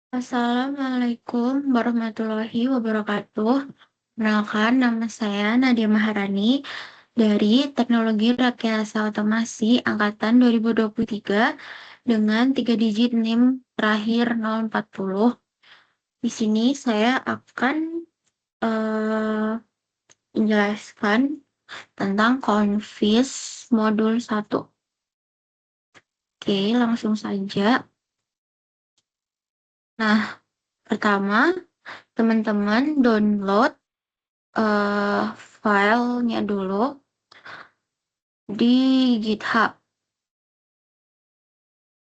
Assalamualaikum warahmatullahi wabarakatuh. Perkenalkan, nama saya Nadia Maharani dari Teknologi Rekayasa Otomasi Angkatan 2023 dengan 3 digit NIM terakhir 040. Di sini saya akan eh, menjelaskan tentang Confis modul 1. Oke, langsung saja. Nah, pertama, teman-teman download filenya dulu di GitHub.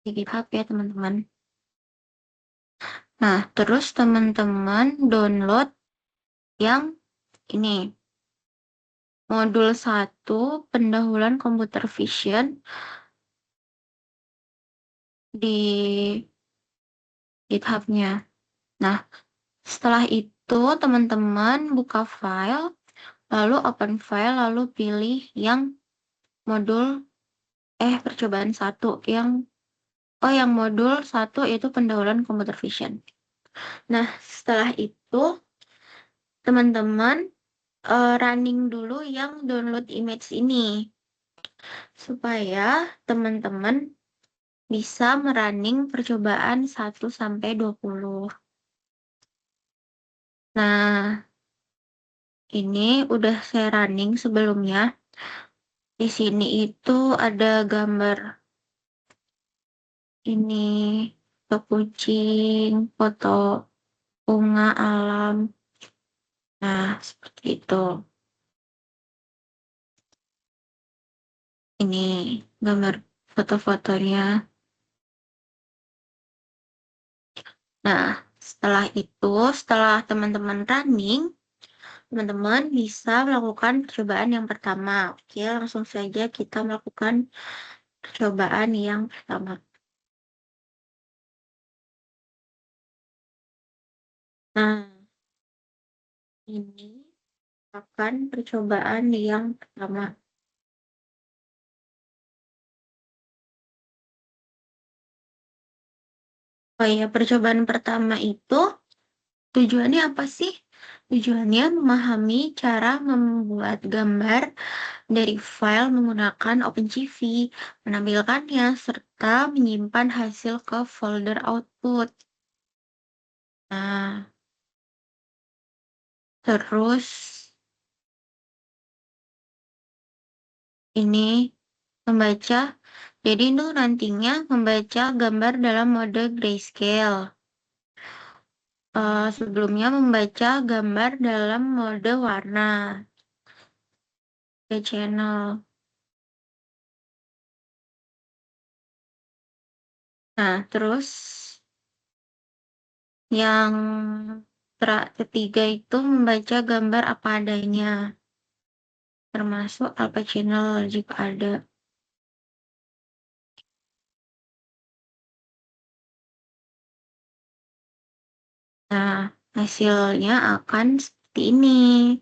Di GitHub ya teman-teman. Nah, terus teman-teman download yang ini. Modul 1 pendahuluan computer vision di GitHub-nya. Nah, setelah itu teman-teman buka file, lalu open file, lalu pilih yang modul percobaan 1 yang modul 1 itu pendahuluan computer vision. Nah, setelah itu teman-teman running dulu yang download image ini supaya teman-teman bisa merunning percobaan 1 sampai 20. Nah, ini udah saya running sebelumnya. Di sini itu ada gambar ini, foto kucing, foto bunga alam. Nah, seperti itu. Ini gambar foto-fotonya. Nah, setelah teman-teman running, teman-teman bisa melakukan percobaan yang pertama. Oke, langsung saja kita melakukan percobaan yang pertama. Nah, ini akan percobaan yang pertama. Oh iya, percobaan pertama itu tujuannya apa sih? Tujuannya memahami cara membuat gambar dari file menggunakan OpenCV, menampilkannya, serta menyimpan hasil ke folder output. Nah, terus ini membaca, jadi itu nantinya membaca gambar dalam mode grayscale. Sebelumnya membaca gambar dalam mode warna ke channel. Nah, terus yang ketiga itu membaca gambar apa adanya, termasuk alpha channel jika ada. Nah, hasilnya akan seperti ini.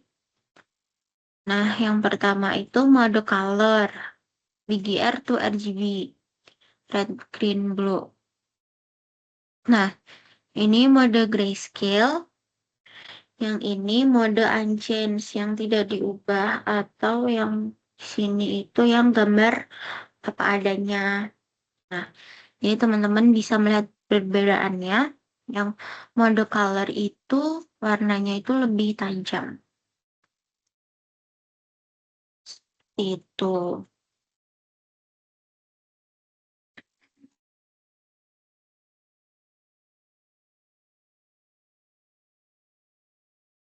Nah, yang pertama itu mode color, BGR to RGB, red, green, blue. Nah, ini mode grayscale. Yang ini mode unchanged yang tidak diubah, atau yang sini itu yang gambar apa adanya. Nah, ini teman-teman bisa melihat perbedaannya. Yang mode color itu warnanya itu lebih tajam. Itu.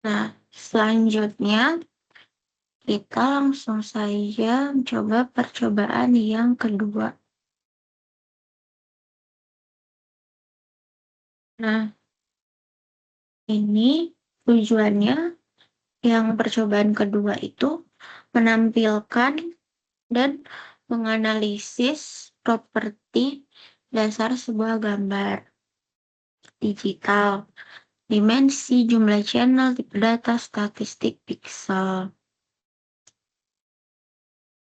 Nah, selanjutnya kita langsung saja mencoba percobaan yang kedua. Nah, ini tujuannya yang percobaan kedua itu menampilkan dan menganalisis properti dasar sebuah gambar digital, dimensi, jumlah channel, tipe data, statistik, pixel.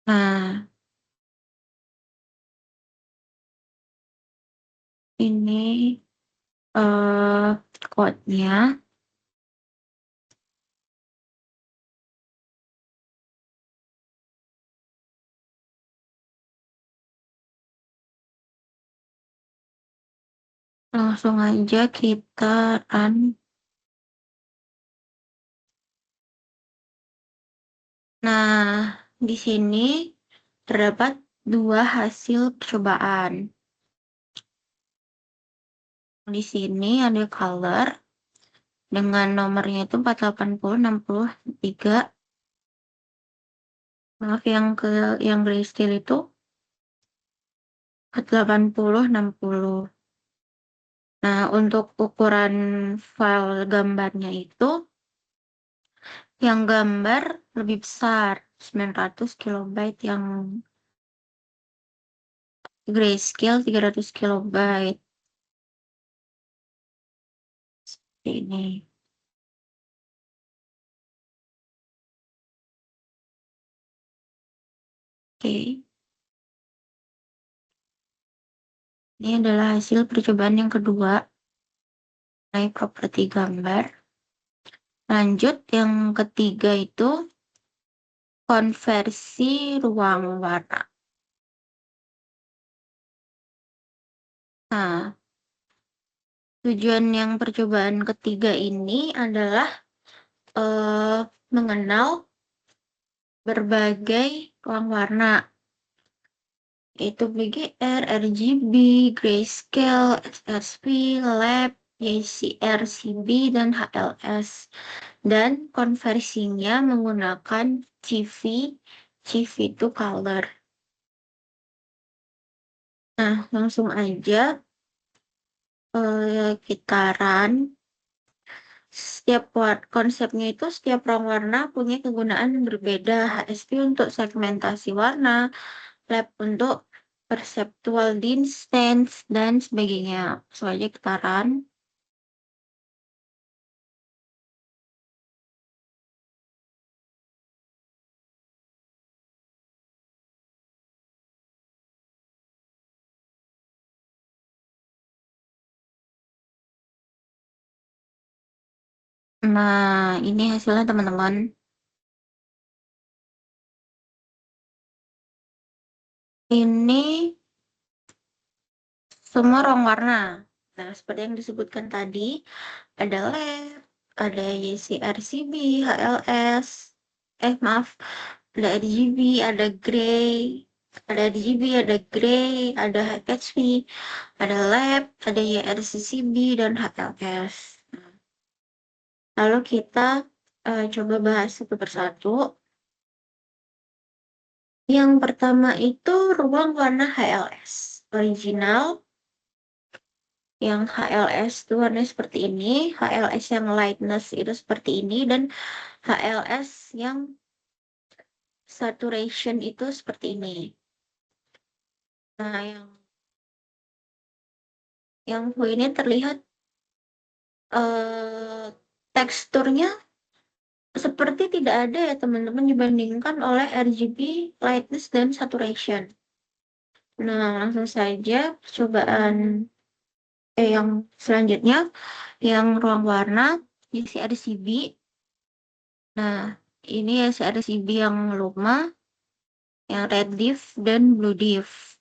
Nah, ini quote-nya. Langsung aja kita run. Nah, di sini terdapat dua hasil percobaan. Di sini ada color dengan nomornya itu 48063. Maaf, yang grayscale itu 48060. Nah, untuk ukuran file gambarnya itu yang gambar lebih besar, 900 kilobyte, yang grayscale 300 kilobyte. Seperti ini. Oke. Ini adalah hasil percobaan yang kedua. Naik properti gambar. Lanjut, yang ketiga itu konversi ruang warna. Nah, tujuan yang percobaan ketiga ini adalah mengenal berbagai ruang warna, yaitu BGR, RGB, Grayscale, SSP, Lab, JCR-CB, dan HLS. Dan konversinya menggunakan CV itu color. Nah, langsung aja kita run. Konsepnya itu setiap ruang warna punya kegunaan yang berbeda. HSP untuk segmentasi warna, Lab untuk perceptual distance, dan sebagainya. Langsung aja kita run. Nah, ini hasilnya teman-teman. Ini semua ruang warna. Nah, seperti yang disebutkan tadi, ada lab, ada YCRCB, HLS, maaf, ada RGB, ada gray, ada RGB, ada gray, ada HHV, ada lab, ada YRCCB, dan HLS. Lalu kita coba bahas satu persatu. Yang pertama itu ruang warna HLS original. Yang HLS itu warnanya seperti ini, HLS yang lightness itu seperti ini, dan HLS yang saturation itu seperti ini. Nah, yang ini terlihat teksturnya seperti tidak ada ya teman-teman dibandingkan oleh RGB, lightness, dan saturation. Nah, langsung saja percobaan yang selanjutnya, yang ruang warna isi RGB. Nah, ini isi RGB yang Luma, yang red diff, dan blue diff.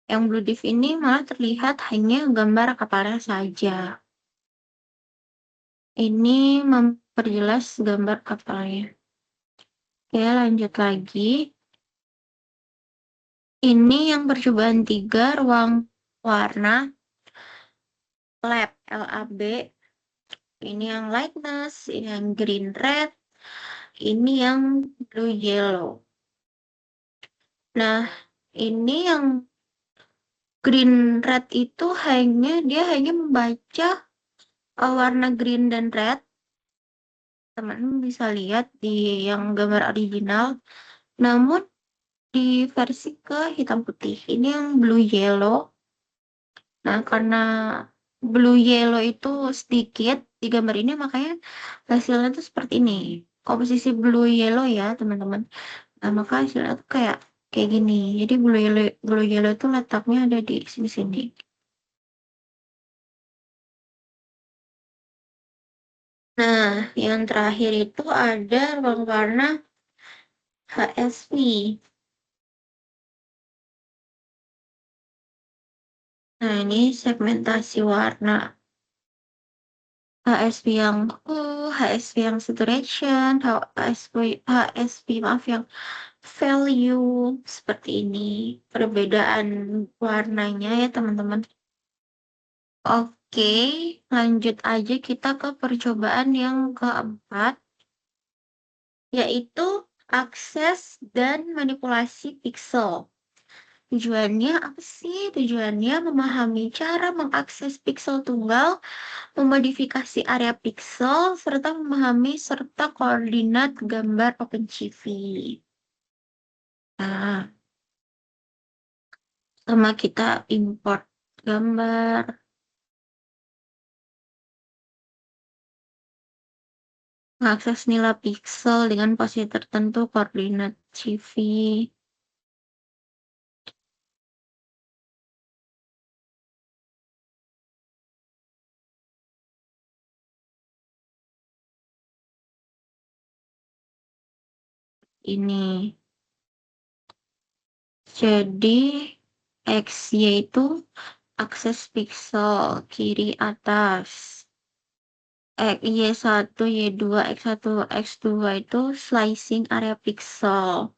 Yang blue diff ini malah terlihat hanya gambar kapalnya saja. Ini memperjelas gambar kapalnya. Oke, lanjut lagi. Ini yang percobaan 3, ruang warna lab, LAB. Ini yang lightness, ini yang green red, ini yang blue yellow. Nah, ini yang green red itu dia hanya membaca warna green dan red. Teman-teman bisa lihat di yang gambar original. Namun di versi ke hitam putih. Ini yang blue yellow. Nah, karena blue yellow itu sedikit di gambar ini, makanya hasilnya tuh seperti ini. Komposisi blue yellow ya, teman-teman. Nah, maka hasilnya tuh kayak gini. Jadi blue yellow itu letaknya ada di sini-sini. Nah, yang terakhir itu ada ruang warna HSV. Nah, ini segmentasi warna. HSV yang cool, HSV yang saturation, HSV maaf yang value seperti ini. Perbedaan warnanya ya teman-teman. Oke, lanjut aja kita ke percobaan yang keempat, yaitu akses dan manipulasi pixel. Tujuannya apa sih? Tujuannya memahami cara mengakses pixel tunggal, memodifikasi area pixel, serta memahami serta koordinat gambar OpenCV. Nah, sama kita import gambar, mengakses nilai pixel dengan posisi tertentu, koordinat CV. Ini. Jadi, X, yaitu akses pixel kiri atas. Y1, Y2, X1, X2 itu slicing area pixel.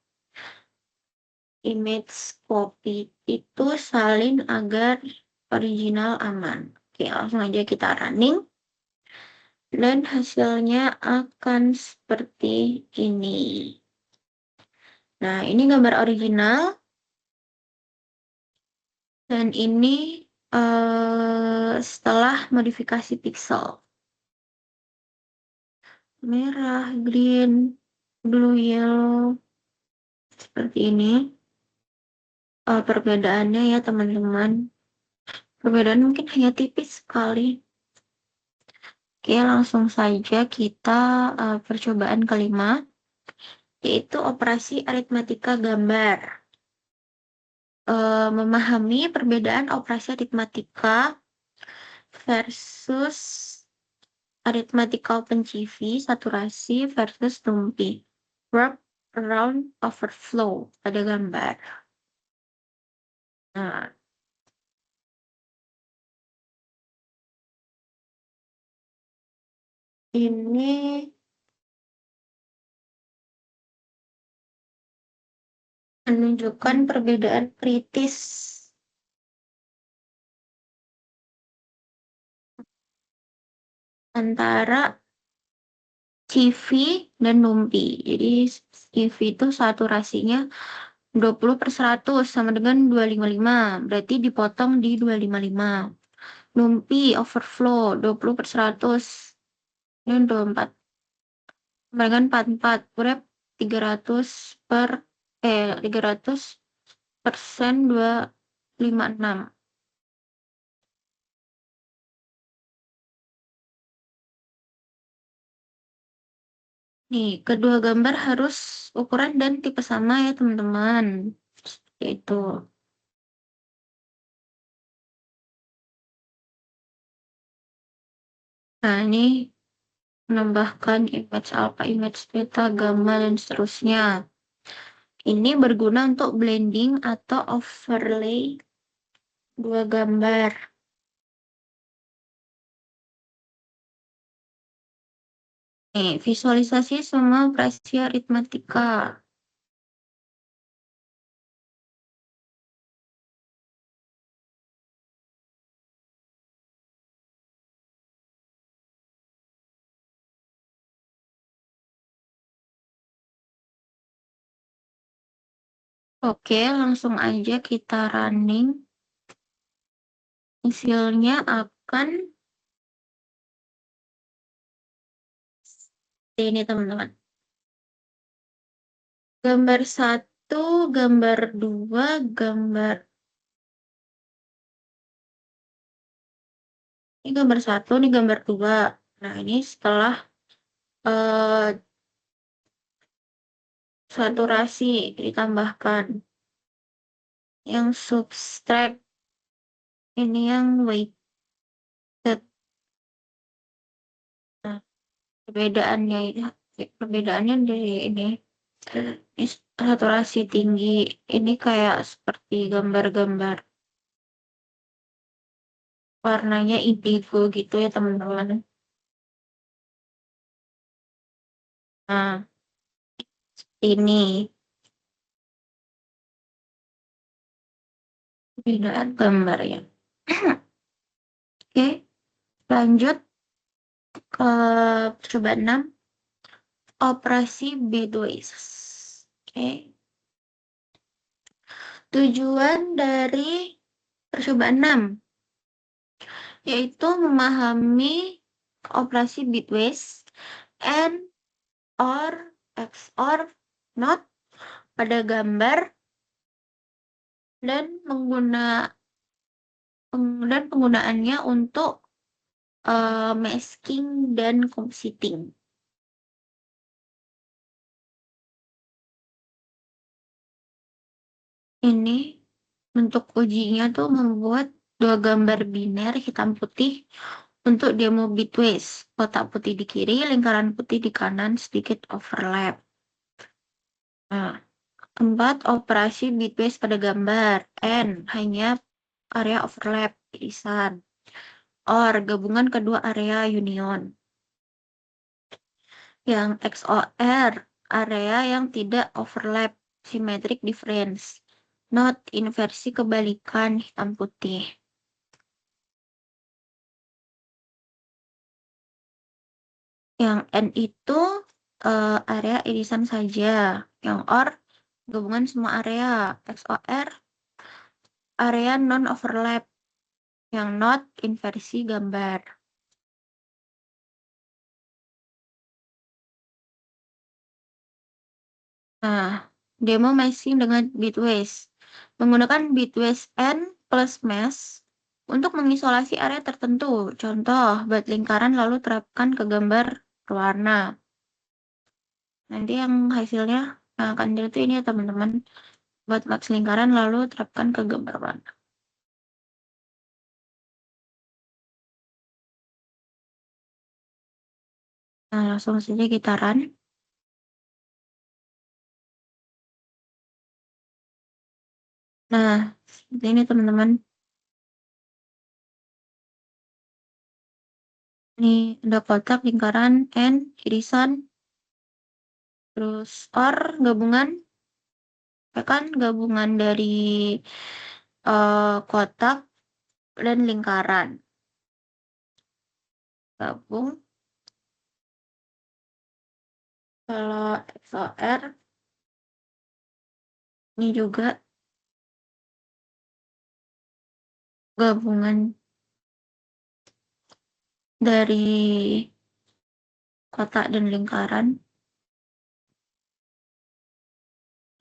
Image copy itu salin agar original aman. Oke, langsung aja kita running. Dan hasilnya akan seperti ini. Nah, ini gambar original. Dan ini setelah modifikasi pixel. Merah, green, blue, yellow. Seperti ini. Perbedaannya ya teman-teman. Perbedaan mungkin hanya tipis sekali. Oke, langsung saja kita percobaan kelima, yaitu operasi aritmatika gambar. Memahami perbedaan operasi aritmatika versus aritmatika OpenCV, saturasi versus NUMPY. Work around overflow pada gambar. Nah, ini menunjukkan perbedaan kritis antara CV dan NUMPY. Jadi CV itu saturasinya 20/100 sama dengan 255. Berarti dipotong di 255. NUMPY overflow 20/100 dan 24. Sama dengan 44. Berapa 300% 256. Nih, kedua gambar harus ukuran dan tipe sama ya teman-teman. Yaitu. Nah, ini menambahkan image alpha, image beta, gamma, dan seterusnya. Ini berguna untuk blending atau overlay dua gambar. Nih, visualisasi semua operasi aritmatika. Oke, langsung aja kita running. Hasilnya akan ini teman-teman. Gambar 1, gambar 2, gambar. Ini gambar 1, ini gambar 2. Nah, ini setelah saturasi ditambahkan. Yang subtract, ini yang weighted. Nah, Perbedaannya dari ini saturasi tinggi. Ini kayak seperti gambar-gambar warnanya indigo gitu ya teman-teman. Nah, ini perbedaan gambar ya. Oke, lanjut ke percobaan 6, operasi Bedouin. Oke, tujuan dari percobaan 6 yaitu memahami operasi bitwise and or XOR not pada gambar dan penggunaannya untuk masking dan compositing. Ini untuk ujinya tuh membuat dua gambar biner hitam putih untuk demo bitwise. Kotak putih di kiri, lingkaran putih di kanan, sedikit overlap. Nah, 4, operasi bitwise pada gambar. N, hanya area overlap, irisan. OR, gabungan kedua area union. Yang XOR, area yang tidak overlap, symmetric difference. Not, inversi kebalikan hitam putih. Yang N itu area irisan saja. Yang OR, gabungan semua area. XOR, area non-overlap. Yang NOT, inversi gambar. Nah, demo masking dengan bitwise. Menggunakan bitwise N plus mesh untuk mengisolasi area tertentu. Contoh, buat lingkaran lalu terapkan ke gambar berwarna. Nanti yang hasilnya yang akan dilihat ini ya teman-teman. Buat max lingkaran lalu terapkan ke gambar warna. Nah, langsung saja kita run. Nah, seperti ini teman-teman. Ini ada kotak, lingkaran, N, irisan, terus OR, gabungan. Ya kan gabungan dari kotak dan lingkaran. Gabung. Kalau XOR, ini juga gabungan dari kotak dan lingkaran.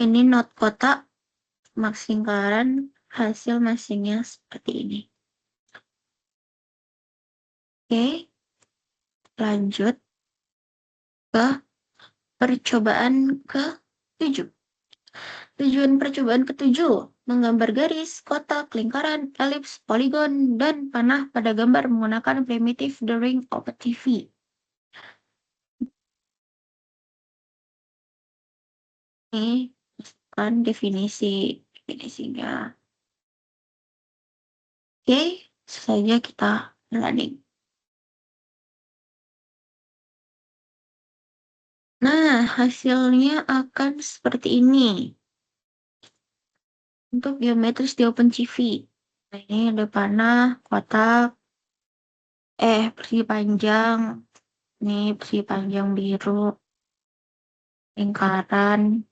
Ini not kotak, max lingkaran, hasil masingnya seperti ini. Oke, lanjut ke percobaan ke-7. Tujuan percobaan ke-7, menggambar garis, kotak, lingkaran, elips, poligon, dan panah pada gambar menggunakan primitif drawing of a TV. Ini kan definisinya. Oke, saja kita running. Nah, hasilnya akan seperti ini. Untuk geometris di OpenCV. Nah, ini ada panah, kotak, persegi panjang. Ini persegi panjang biru, lingkaran.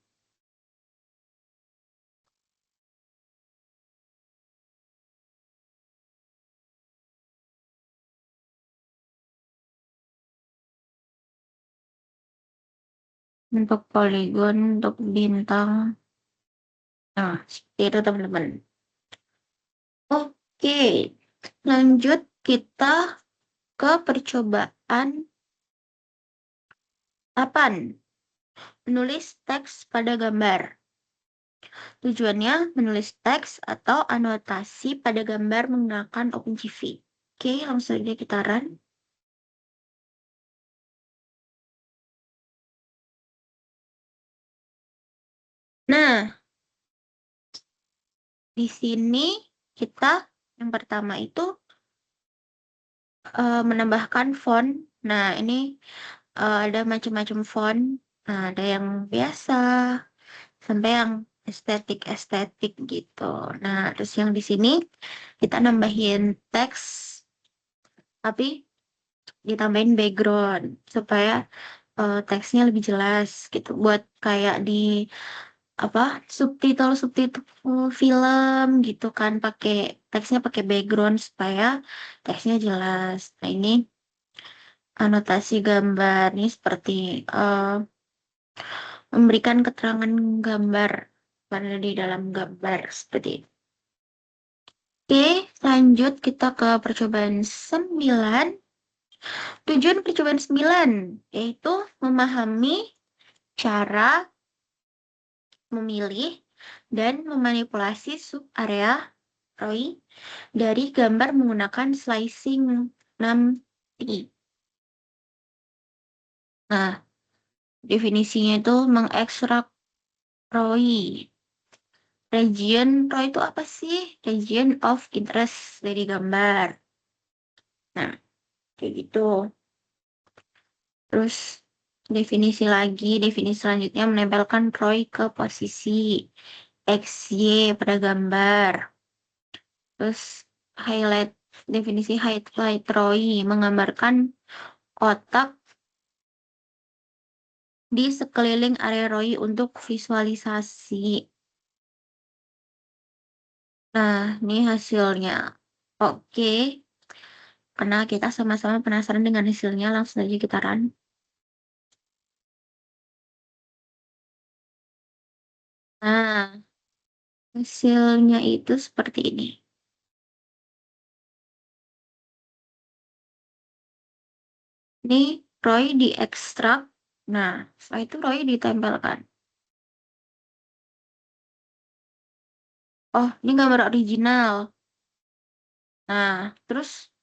Untuk poligon, untuk bintang. Nah, seperti itu teman-teman. Oke, lanjut kita ke percobaan 8. Menulis teks pada gambar. Tujuannya menulis teks atau anotasi pada gambar menggunakan OpenCV. Oke, langsung saja kita run. Nah, di sini kita yang pertama itu menambahkan font. Nah, ini ada macam-macam font. Nah, ada yang biasa sampai yang estetik gitu. Nah, terus yang di sini kita nambahin teks, tapi ditambahin background supaya teksnya lebih jelas gitu. Buat kayak di apa subtitle film gitu kan, pakai teksnya pakai background supaya teksnya jelas. Nah, ini anotasi gambar ini seperti eh, memberikan keterangan gambar pada di dalam gambar seperti itu. Oke, lanjut kita ke percobaan 9. Tujuan percobaan 9 yaitu memahami cara memilih dan memanipulasi sub-area ROI dari gambar menggunakan slicing 6T. Nah, definisinya itu mengekstrak ROI. Region ROI itu apa sih? Region of interest dari gambar. Nah, kayak gitu. Terus definisi selanjutnya menempelkan ROI ke posisi XY pada gambar. Terus highlight, definisi highlight ROI menggambarkan kotak di sekeliling area ROI untuk visualisasi. Nah, ini hasilnya. Oke, karena kita sama-sama penasaran dengan hasilnya, langsung aja kita run. Nah, hasilnya itu seperti ini. Ini ROI diekstrak. Nah, setelah itu ROI ditempelkan. Oh, ini gambar original. Nah, terus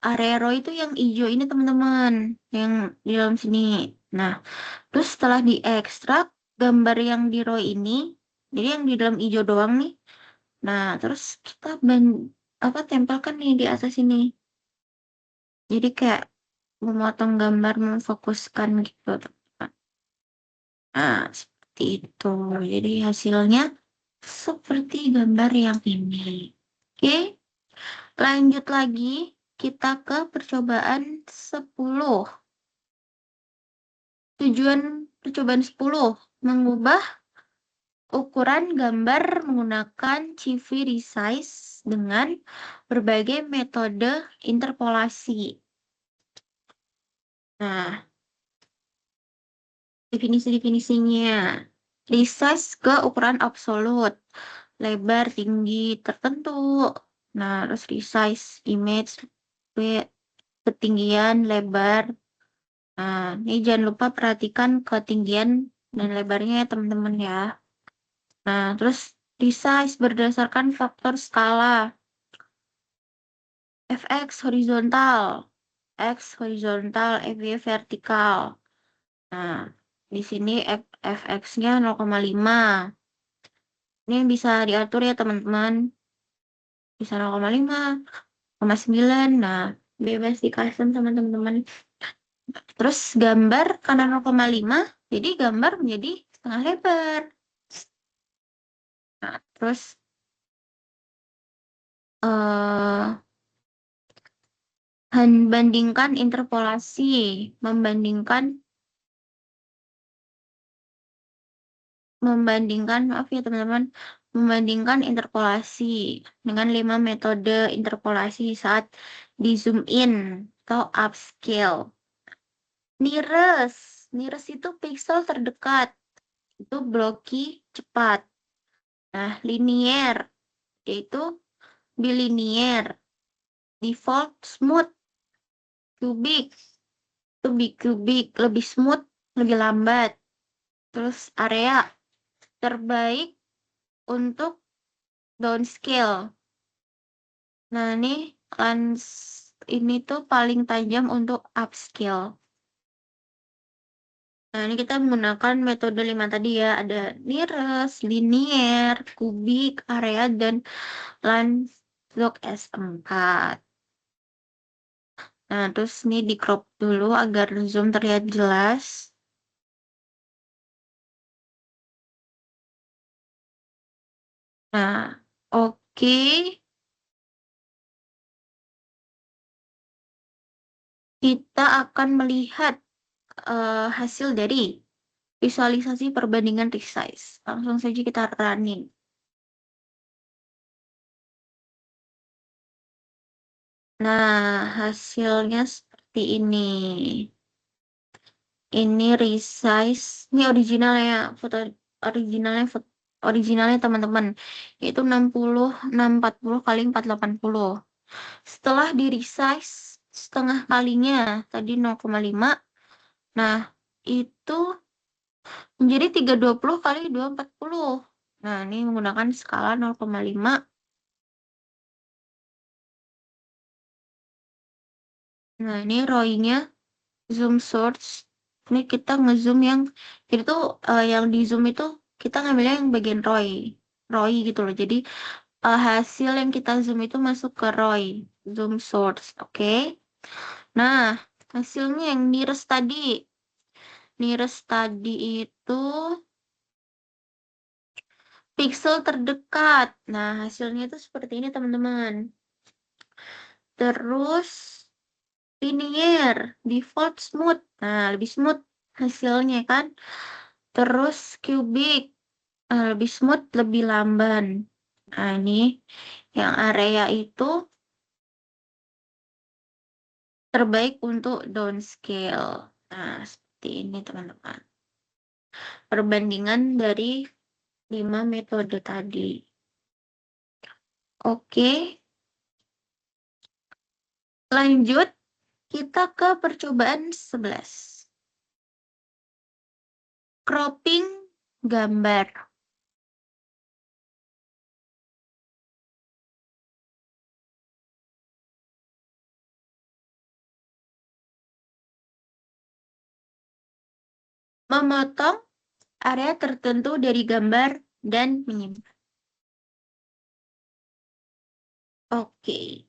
area ROI itu yang hijau ini teman-teman, yang di dalam sini. Nah, terus setelah diekstrak, gambar yang di ROI ini, jadi yang di dalam hijau doang nih. Nah, terus kita tempelkan nih di atas ini. Jadi kayak memotong gambar, memfokuskan gitu, teman-teman. Nah, seperti itu. Jadi hasilnya seperti gambar yang ini. Oke, lanjut lagi. Kita ke percobaan 10. Tujuan percobaan 10, mengubah ukuran gambar menggunakan CV resize dengan berbagai metode interpolasi. Nah, definisi-definisinya. Resize ke ukuran absolut, lebar tinggi tertentu. Nah, terus resize image, width, ketinggian, lebar. Nah, ini jangan lupa perhatikan ketinggian dan lebarnya ya teman-teman ya. Nah, terus resize berdasarkan faktor skala. Fx horizontal, X horizontal, FY vertikal. Nah, di sini fx-nya 0,5. Ini bisa diatur ya teman-teman. Bisa 0,5, 0,9. Nah, bebas di custom sama teman-teman. Terus gambar karena 0,5, jadi gambar menjadi setengah lebar. Nah, terus eh bandingkan interpolasi, membandingkan maaf ya teman-teman, membandingkan interpolasi dengan 5 metode interpolasi saat di zoom in atau upscale. Nearest itu pixel terdekat, itu blocky cepat. Nah, linear yaitu bilinear, default smooth, cubic, kubik, lebih smooth, lebih lambat. Terus area terbaik untuk downscale. Nah, lens ini tuh paling tajam untuk upscale. Nah, ini kita menggunakan metode 5 tadi ya. Ada nearest, linear, kubik, area, dan Landslock S4. Nah, terus ini di crop dulu agar zoom terlihat jelas. Nah, oke. Kita akan melihat hasil dari visualisasi perbandingan resize. Langsung saja kita running. Nah, hasilnya seperti ini. Ini resize, ini originalnya, originalnya teman-teman. Itu 640 kali 480. Setelah di resize setengah kalinya, tadi 0,5. Nah, itu menjadi 320 kali 240. Nah, ini menggunakan skala 0,5. Nah, ini ROI-nya zoom source. Ini kita ngezoom yang jadi tuh yang di zoom itu kita ngambilnya yang bagian ROI gitu loh. Jadi hasil yang kita zoom itu masuk ke ROI, zoom source, oke? Nah, hasilnya yang nearest tadi itu pixel terdekat. Nah, hasilnya itu seperti ini teman-teman. Terus linear, default smooth. Nah, lebih smooth hasilnya kan. Terus cubic, lebih smooth, lebih lamban. Nah, ini yang area itu terbaik untuk downscale. Nah, seperti ini teman-teman. Perbandingan dari 5 metode tadi. Oke, lanjut kita ke percobaan 11. Cropping gambar. Memotong area tertentu dari gambar dan menyimpan. Oke.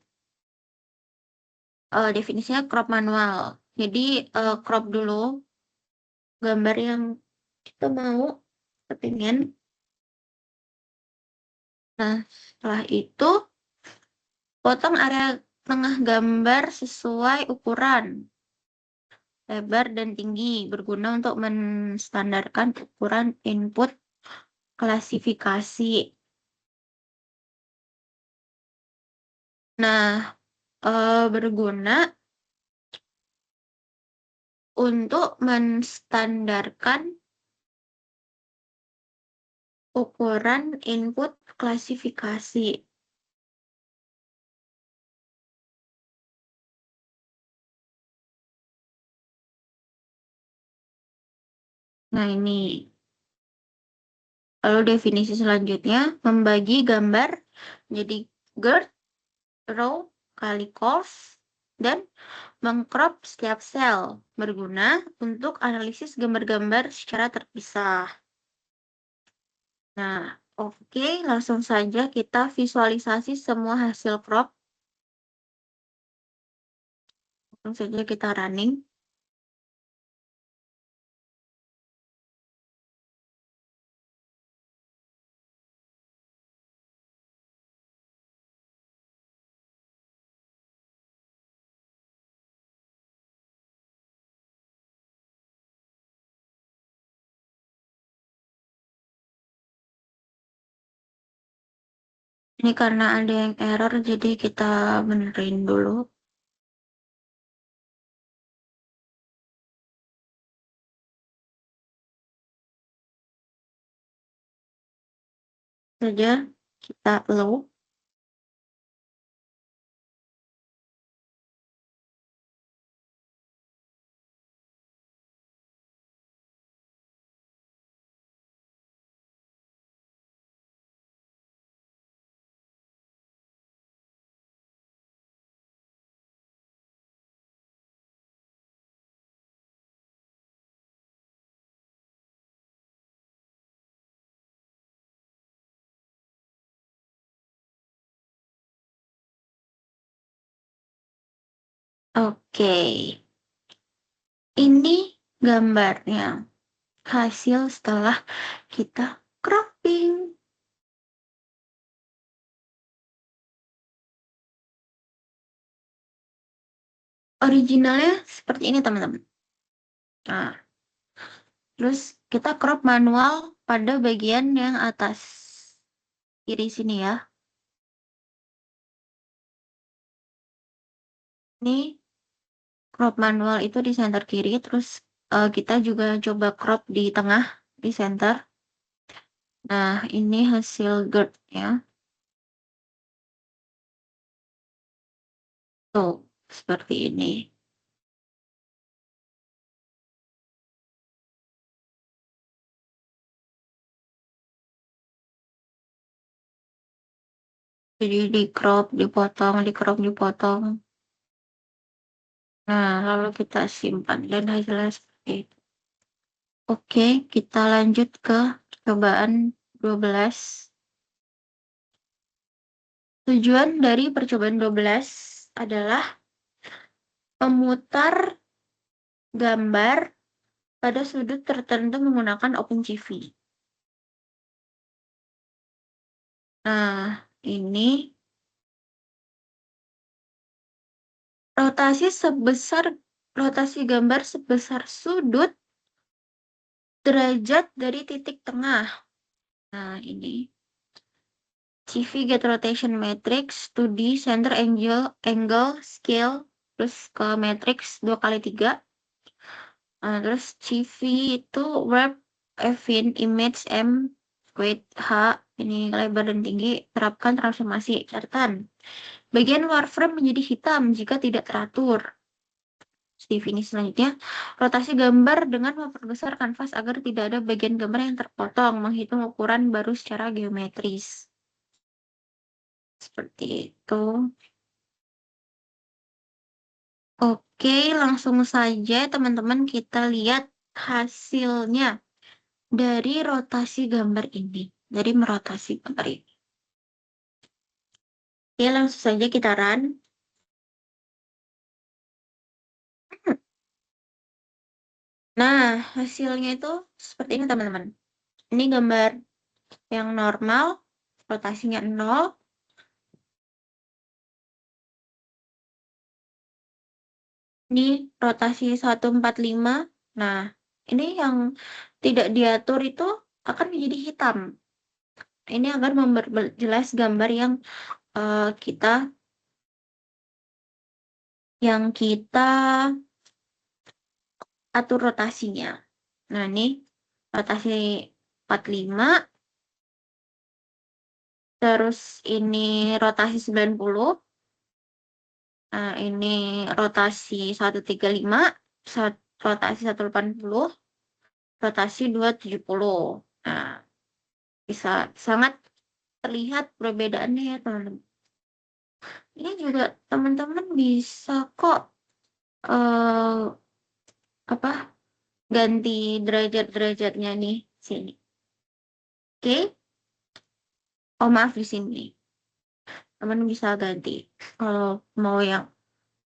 Definisinya crop manual. Jadi crop dulu gambar yang kita mau, kita pengen. Nah, setelah itu potong area tengah gambar sesuai ukuran lebar dan tinggi berguna untuk menstandarkan ukuran input klasifikasi. Nah, berguna untuk menstandarkan ukuran input klasifikasi. Nah, ini. Lalu definisi selanjutnya, membagi gambar menjadi girth, row, kali cost, dan mengcrop setiap sel. Berguna untuk analisis gambar-gambar secara terpisah. Nah, oke, langsung saja kita visualisasi semua hasil crop. Langsung saja kita running. Ini karena ada yang error, jadi kita benerin dulu. Saja kita low. Oke. Ini gambarnya. Hasil setelah kita cropping. Originalnya seperti ini, teman-teman. Nah, terus kita crop manual pada bagian yang atas kiri sini ya. Ini crop manual itu di center kiri, terus kita juga coba crop di tengah, di center. Nah, ini hasil GERD-nya. Tuh, seperti ini. Jadi di crop, dipotong, di crop, dipotong. Nah, lalu kita simpan dan hasilnya seperti itu. Oke, kita lanjut ke percobaan 12. Tujuan dari percobaan 12 adalah memutar gambar pada sudut tertentu menggunakan OpenCV. Nah, ini rotasi gambar sebesar sudut derajat dari titik tengah. Nah, ini CV get rotation matrix 2D center angle scale plus ke matrix 2x3. Nah, terus CV itu wrap affin image M weight H, ini lebar dan tinggi, terapkan transformasi catatan. Bagian luar frame menjadi hitam jika tidak teratur. CV ini selanjutnya, rotasi gambar dengan memperbesar kanvas agar tidak ada bagian gambar yang terpotong, menghitung ukuran baru secara geometris. Seperti itu. Oke, langsung saja teman-teman kita lihat hasilnya dari rotasi gambar ini. Dari merotasi gambar ini. Oke, langsung saja kita run. Nah, hasilnya itu seperti ini teman-teman. Ini gambar yang normal, rotasinya 0. Ini rotasi 145. Nah, ini yang tidak diatur itu akan menjadi hitam. Ini akan memperjelas gambar yang kita atur rotasinya. Nah, ini rotasi 45. Terus ini rotasi 90. Nah, ini rotasi 135, rotasi 180, rotasi 270. Nah, bisa sangat terlihat perbedaannya ya, teman-teman. Ini juga teman-teman bisa kok apa ganti derajat-derajatnya nih sini. Oke. Oh, maaf di sini. Teman bisa ganti. Kalau mau yang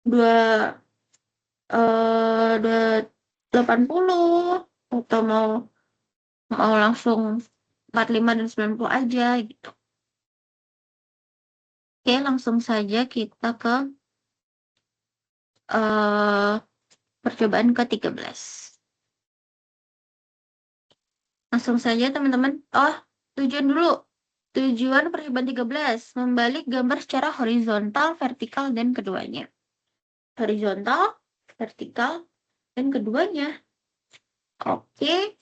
dua 80 atau mau langsung 45 dan 90 aja gitu. Oke, langsung saja kita ke percobaan ke-13. Langsung saja teman-teman. Oh, tujuan dulu. Tujuan percobaan 13, membalik gambar secara horizontal, vertikal, dan keduanya. Horizontal, vertikal, dan keduanya. Oke.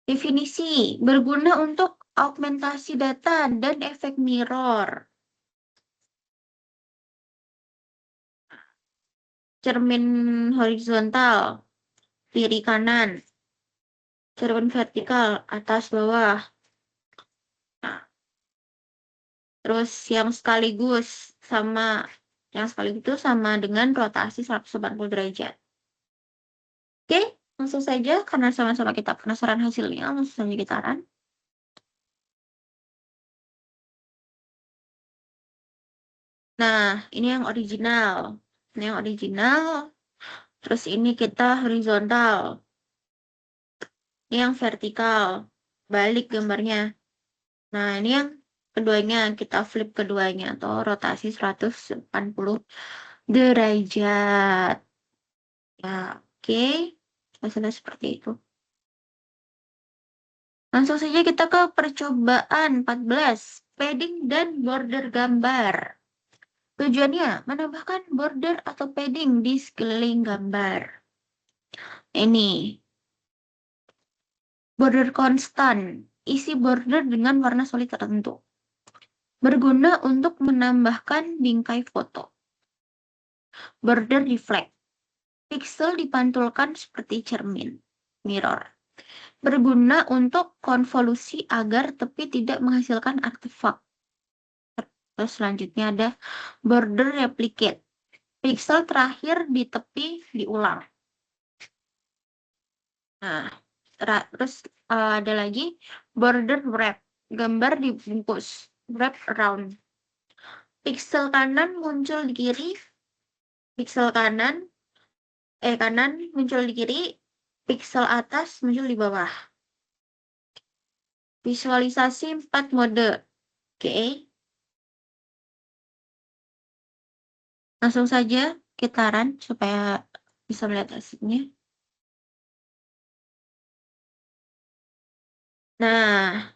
Definisi, berguna untuk augmentasi data dan efek mirror. Cermin horizontal, kiri kanan. Cermin vertikal, atas bawah. Nah, terus yang sekaligus itu sama dengan rotasi 180 derajat. Oke, langsung saja karena sama-sama kita penasaran hasilnya, langsung saja kita run. Oke, Nah, ini yang original. Ini yang original. Terus ini kita horizontal. Ini yang vertikal. Balik gambarnya. Nah, ini yang keduanya. Kita flip keduanya. Atau rotasi 180 derajat. Ya, oke. Hasilnya seperti itu. Langsung saja kita ke percobaan 14. Padding dan border gambar. Tujuannya, menambahkan border atau padding di sekeliling gambar. Ini, border konstan. Isi border dengan warna solid tertentu. Berguna untuk menambahkan bingkai foto. Border reflect. Pixel dipantulkan seperti cermin. Mirror. Berguna untuk konvolusi agar tepi tidak menghasilkan artefak. Terus selanjutnya ada border replicate. Pixel terakhir di tepi diulang. Nah, terus ada lagi border wrap. Gambar dibungkus. Wrap around. Pixel kanan muncul di kiri. Pixel kanan muncul di kiri. Pixel atas muncul di bawah. Visualisasi 4 mode. Oke. Langsung saja kita run supaya bisa melihat hasilnya. Nah,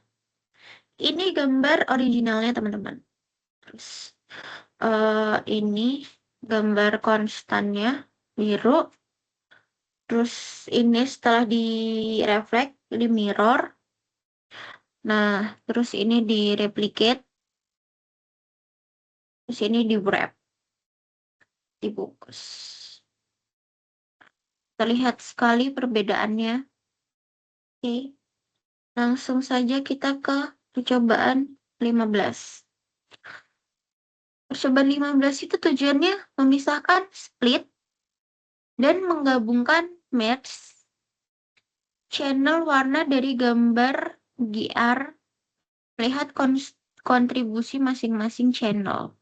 ini gambar originalnya teman-teman. Terus ini gambar konstannya biru. Terus ini setelah direflek di mirror. Nah, terus ini di replicate. Terus ini di wrap, dibungkus. Terlihat sekali perbedaannya. Oke. Langsung saja kita ke percobaan 15. Percobaan 15 itu tujuannya memisahkan split dan menggabungkan match channel warna dari gambar GR. Lihat kontribusi masing-masing channel.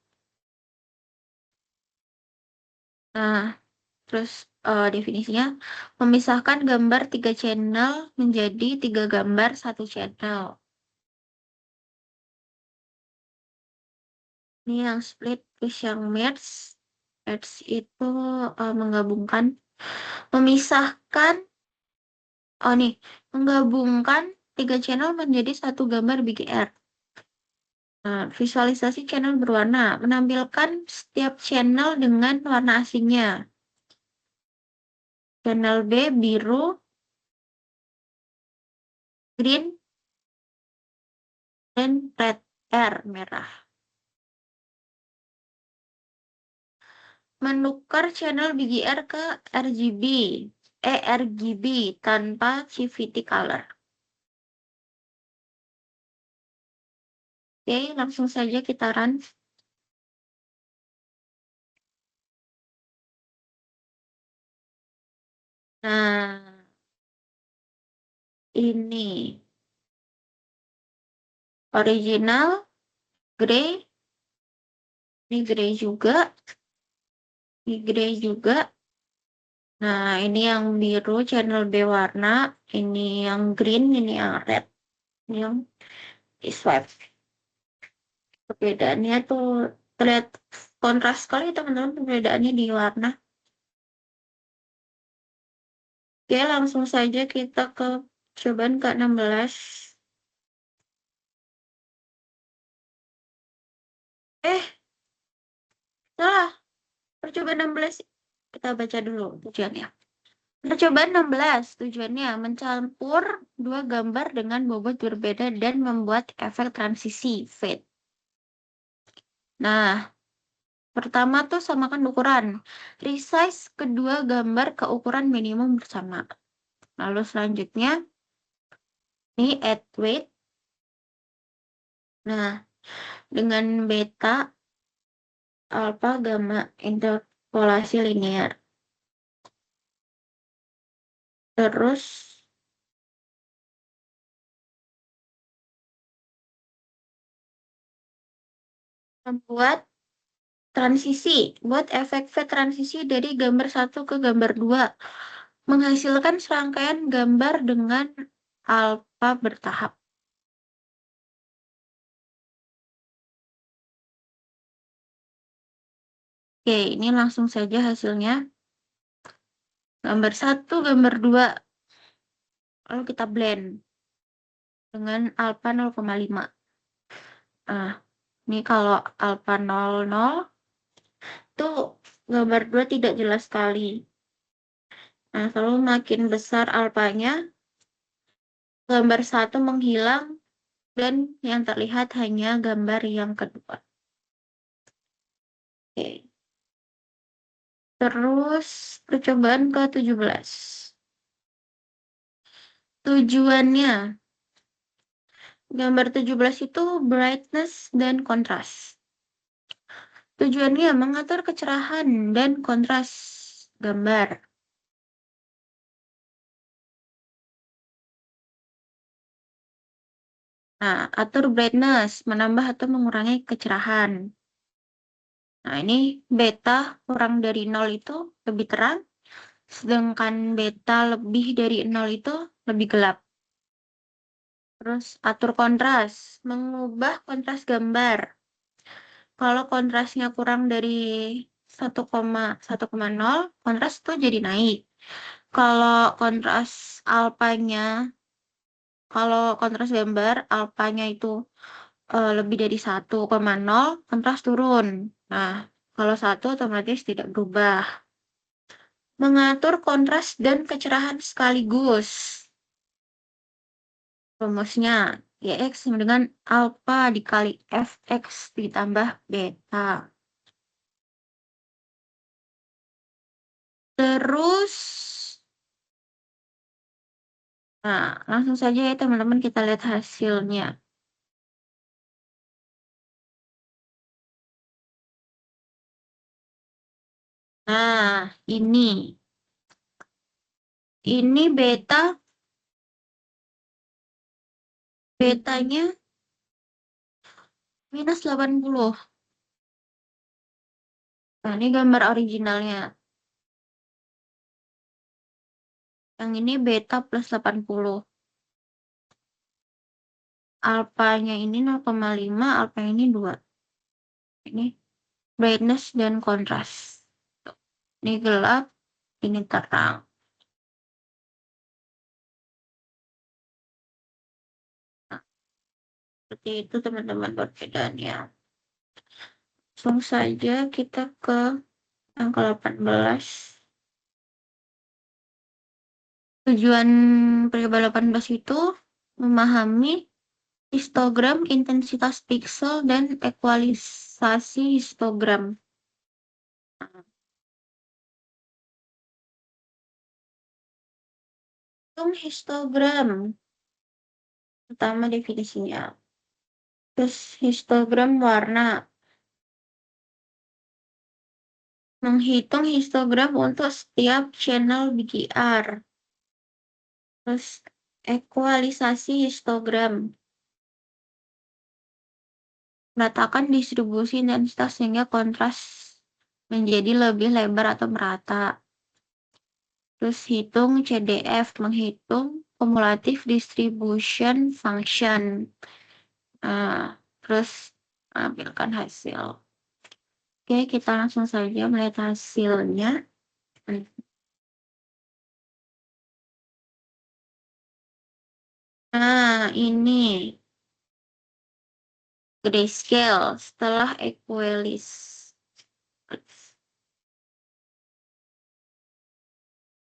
Nah, terus definisinya memisahkan gambar 3 channel menjadi 3 gambar 1 channel. Ini yang split, terus yang merge. Merge itu menggabungkan, memisahkan, menggabungkan 3 channel menjadi 1 gambar BGR. Nah, visualisasi channel berwarna, menampilkan setiap channel dengan warna aslinya. Channel B biru, green, dan red R merah. Menukar channel BGR ke RGB tanpa CVT color. Oke, langsung saja kita run. Nah, ini original, gray, ini gray juga, ini gray juga. Nah, ini yang biru channel B warna, ini yang green, ini yang red, ini yang swipe. Perbedaannya tuh terlihat kontras sekali teman-teman, perbedaannya di warna. Oke, langsung saja kita ke cobaan ke-16. Salah. Percobaan 16. Kita baca dulu tujuannya. Percobaan 16 tujuannya mencampur 2 gambar dengan bobot berbeda dan membuat efek transisi fade. Nah, pertama tuh samakan ukuran. Resize kedua gambar ke ukuran minimum bersama. Lalu selanjutnya ini add weight. Nah, dengan beta, alpha, gamma, interpolasi linear. Terus membuat Transisi. Buat efek V transisi dari gambar 1 ke gambar 2. Menghasilkan serangkaian gambar dengan alfa bertahap. Oke, ini langsung saja hasilnya. Gambar 1, gambar 2. Lalu kita blend dengan alfa 0,5. Nah, ini kalau alfa 00, itu gambar 2 tidak jelas sekali. Nah, selalu makin besar alfanya, gambar 1 menghilang, dan yang terlihat hanya gambar yang kedua. Oke. Terus, percobaan ke-17. Tujuannya, gambar 17 itu brightness dan kontras. Tujuannya mengatur kecerahan dan kontras gambar. Nah, atur brightness, menambah atau mengurangi kecerahan. Nah, ini beta kurang dari 0 itu lebih terang, sedangkan beta lebih dari 0 itu lebih gelap. Terus, atur kontras, mengubah kontras gambar. Kalau kontrasnya kurang dari 1,0, kontras itu jadi naik. Kalau kalau kontras gambar alfanya itu lebih dari 1,0, kontras turun. Nah, kalau 1 otomatis tidak berubah. Mengatur kontras dan kecerahan sekaligus. Rumusnya, YX sama dengan alfa dikali Fx ditambah beta. Terus, nah, langsung saja ya teman-teman kita lihat hasilnya. Nah, ini betanya minus 80. Nah, ini gambar originalnya. Yang ini beta plus 80. Alfanya ini 0,5, alfa ini 2. Ini brightness dan kontras. Ini gelap, ini terang. Nah, seperti itu teman-teman perbedaannya. Langsung saja kita ke angka 18. Tujuan percobaan 18 itu memahami histogram, intensitas piksel, dan ekualisasi histogram. Hitung histogram. Pertama definisinya. Terus histogram warna. Menghitung histogram untuk setiap channel BGR. Terus ekualisasi histogram. Meratakan distribusi intensitas sehingga kontras menjadi lebih lebar atau merata. Terus hitung CDF, menghitung cumulative distribution function. Terus ambilkan hasil. Oke, kita langsung saja melihat hasilnya. Nah, ini grayscale setelah equalis.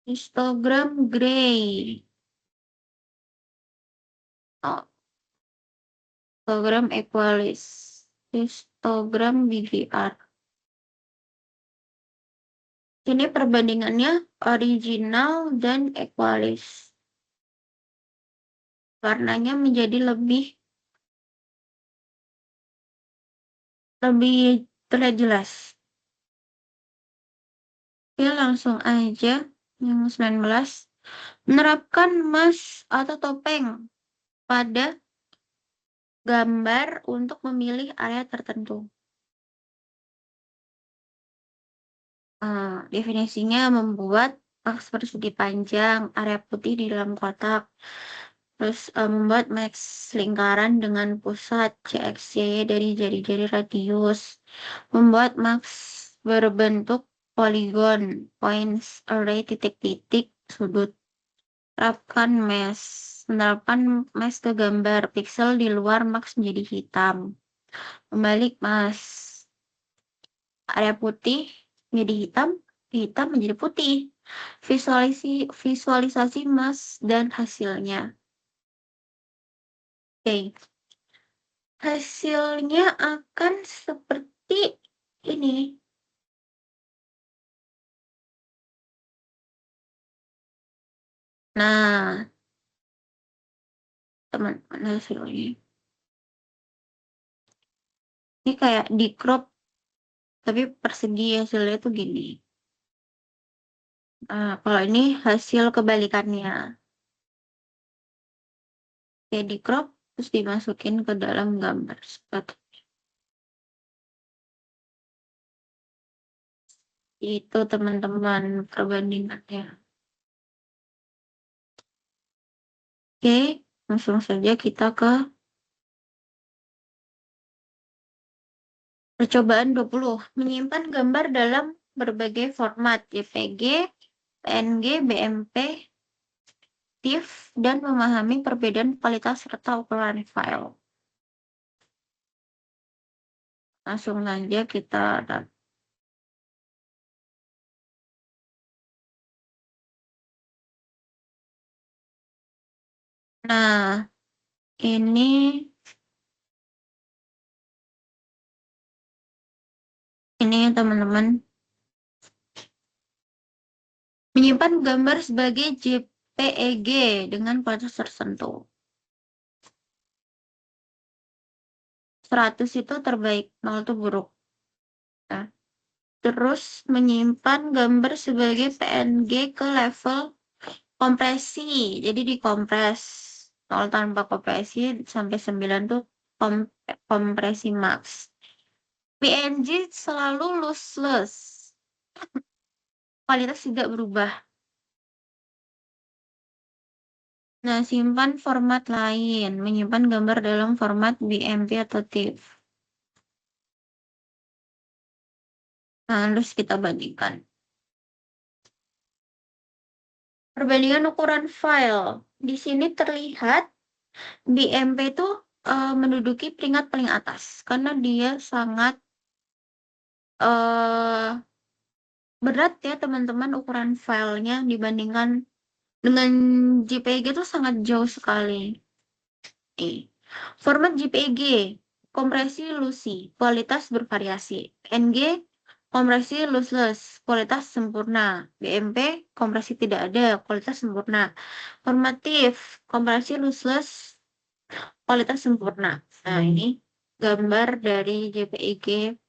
Histogram gray. Oh, histogram equalis. Histogram BGR. Ini perbandingannya original dan equalis. Warnanya menjadi lebih terlihat jelas. Oke, langsung aja yang 19. Menerapkan emas atau topeng pada gambar untuk memilih area tertentu. Definisinya membuat maks persegi panjang, area putih di dalam kotak. Terus membuat maks lingkaran dengan pusat CXY dari jari-jari radius. Membuat maks berbentuk poligon, points, array, titik-titik, sudut. Menerapkan mesh ke gambar. Pixel di luar maks menjadi hitam. Membalik mas. Area putih menjadi hitam, hitam menjadi putih. Visualisasi mas dan hasilnya. Oke. Hasilnya akan seperti ini. Nah, teman-teman hasilnya. Ini kayak di crop, tapi persegi hasilnya tuh gini. Nah, kalau ini hasil kebalikannya. Kayak di crop, terus dimasukin ke dalam gambar. Seperti itu teman-teman perbandingannya. Oke, langsung saja kita ke percobaan 20. Menyimpan gambar dalam berbagai format JPG, PNG, BMP, TIFF, dan memahami perbedaan kualitas serta ukuran file. Langsung saja kita Nah, ini teman-teman menyimpan gambar sebagai JPEG dengan kualitas tertentu. 100 itu terbaik, 0 itu buruk. Nah, terus menyimpan gambar sebagai PNG ke level kompresi. Jadi dikompres. 0 tanpa kompresi sampai 9 tuh kompresi max. PNG selalu lossless. Kualitas tidak berubah. Nah, simpan format lain. Menyimpan gambar dalam format BMP atau TIFF. Nah, terus kita bandingkan. Perbandingan ukuran file. Di sini terlihat BMP itu menduduki peringkat paling atas. Karena dia sangat berat ya teman-teman ukuran filenya dibandingkan dengan JPG itu sangat jauh sekali. Format JPG, kompresi lossy, kualitas bervariasi. PNG, kompresi lossless, kualitas sempurna. BMP, kompresi tidak ada, kualitas sempurna. Formatif, kompresi lossless, kualitas sempurna. Nah, ini gambar dari JPEG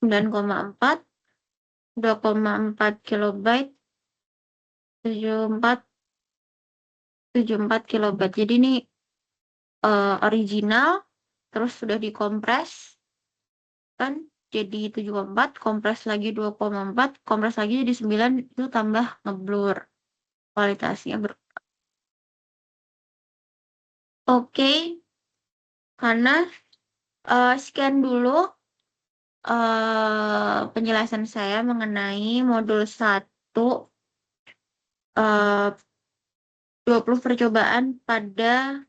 9,4, 2,4 kilobyte, 74 kilobyte. Jadi ini original, terus sudah dikompres, kan jadi 74, kompres lagi 2,4, kompres lagi jadi 9, itu tambah ngeblur. Kualitasnya Oke, karena sekian dulu penjelasan saya mengenai modul 1 20 percobaan pada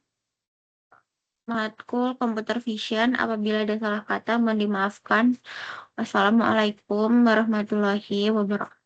matkul Computer Vision. Apabila ada salah kata mohon dimaafkan. Wassalamualaikum warahmatullahi wabarakatuh.